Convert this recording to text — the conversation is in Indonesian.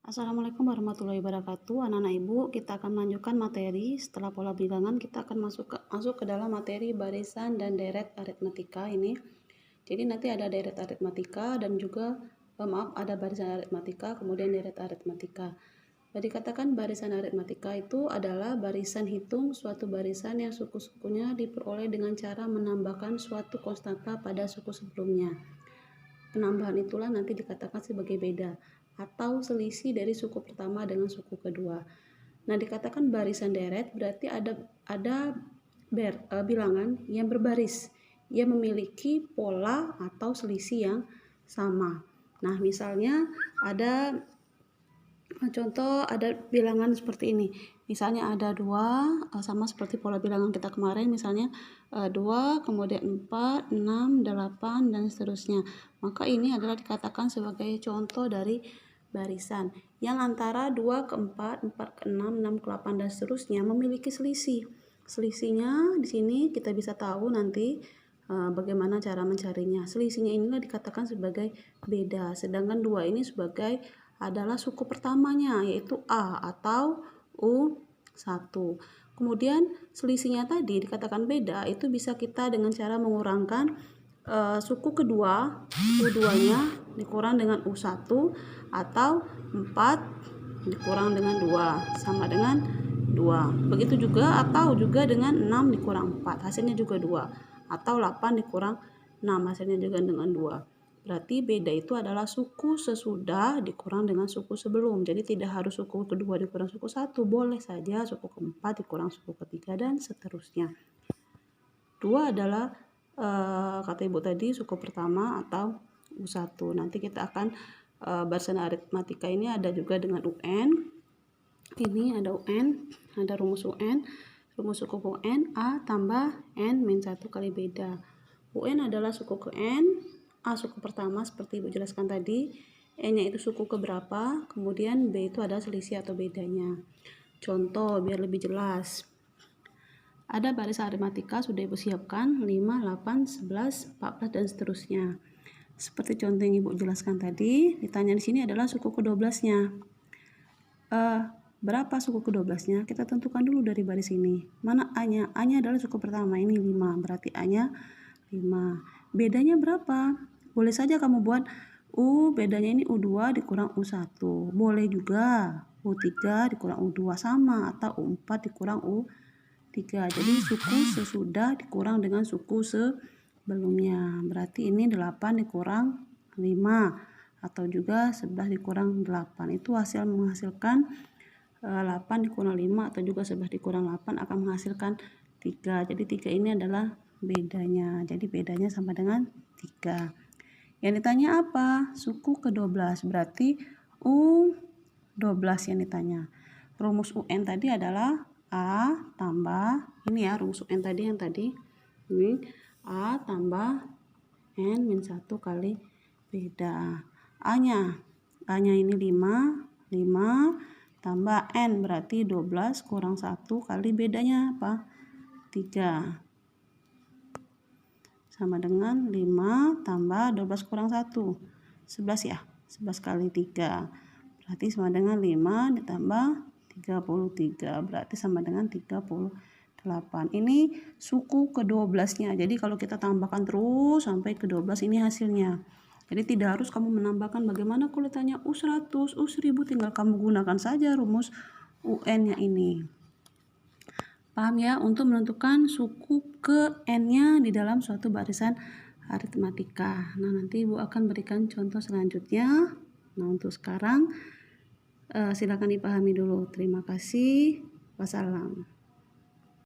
Assalamualaikum warahmatullahi wabarakatuh. Anak-anak ibu, kita akan melanjutkan materi. Setelah pola bilangan, kita akan masuk ke dalam materi barisan dan deret aritmatika ini. Jadi nanti ada deret aritmatika dan juga ada barisan aritmatika, kemudian deret aritmatika. Dikatakan barisan aritmatika itu adalah barisan hitung suatu barisan yang suku-sukunya diperoleh dengan cara menambahkan suatu konstanta pada suku sebelumnya. Penambahan itulah nanti dikatakan sebagai beda atau selisih dari suku pertama dengan suku kedua. Nah, dikatakan barisan deret berarti ada bilangan yang berbaris, yang memiliki pola atau selisih yang sama. Nah, misalnya ada contoh, ada bilangan seperti ini. Misalnya ada 2, sama seperti pola bilangan kita kemarin, misalnya 2, kemudian 4, 6, 8, dan seterusnya. Maka ini adalah dikatakan sebagai contoh dari barisan yang antara 2 ke 4, 4 ke 6, 6 ke 8, dan seterusnya memiliki selisih. Selisihnya di sini kita bisa tahu nanti bagaimana cara mencarinya. Selisihnya inilah dikatakan sebagai beda, sedangkan 2 ini adalah suku pertamanya, yaitu A atau U1. Kemudian selisihnya tadi dikatakan beda, itu bisa kita dengan cara mengurangkan suku kedua, U2-nya dikurang dengan U1, atau 4 dikurang dengan 2 sama dengan 2. Begitu juga, atau juga dengan 6 dikurang 4, hasilnya juga 2. Atau 8 dikurang 6, hasilnya juga dengan 2. Berarti beda itu adalah suku sesudah dikurang dengan suku sebelum. Jadi tidak harus suku kedua dikurang suku 1, boleh saja suku keempat dikurang suku ketiga, dan seterusnya. 2 adalah kata ibu tadi suku pertama atau U1. Nanti kita akan barisan aritmatika ini ada juga dengan UN. Ini ada UN, ada rumus UN, rumus suku UN A tambah N min 1 kali beda. UN adalah suku ke N, A suku pertama seperti ibu jelaskan tadi, N-nya itu suku keberapa, kemudian B itu ada selisih atau bedanya. Contoh biar lebih jelas. Ada barisan aritmatika sudah ibu siapkan 5, 8, 11, 14, dan seterusnya. Seperti contoh yang ibu jelaskan tadi, ditanya di sini adalah suku ke-12-nya. Berapa suku ke-12-nya? Kita tentukan dulu dari baris ini. Mana A-nya? A-nya adalah suku pertama, ini 5, berarti A-nya 5. Bedanya berapa? Boleh saja kamu buat bedanya ini U2 dikurang U1. Boleh juga U3 dikurang U2 sama, atau U4 dikurang U3. Jadi suku sesudah dikurang dengan suku sebelumnya. Berarti ini 8 dikurang 5, atau juga 11 dikurang 8. Itu hasil menghasilkan 8 dikurang 5 atau juga 11 dikurang 8 akan menghasilkan 3. Jadi 3 ini adalah bedanya. Jadi bedanya sama dengan 3. Yang ditanya apa? Suku ke-12. Berarti U12 yang ditanya. Rumus UN tadi adalah A tambah, ini ya rumus UN tadi yang tadi. Ini A tambah N min 1 kali beda. A-nya ini 5 tambah N berarti 12 kurang 1 kali bedanya apa? 3. Sama dengan 5 tambah 12 kurang 1. 11 ya? 11 kali 3. Berarti sama dengan 5 ditambah 33. Berarti sama dengan 38. Ini suku ke-12-nya. Jadi kalau kita tambahkan terus sampai ke-12 ini hasilnya. Jadi tidak harus kamu menambahkan. Bagaimana kalau ditanya U100, U1000, tinggal kamu gunakan saja rumus UN-nya ini. Paham ya? Untuk menentukan suku ke N-nya di dalam suatu barisan aritmatika. Nah, nanti ibu akan berikan contoh selanjutnya. Nah, untuk sekarang silakan dipahami dulu. Terima kasih. Wassalam.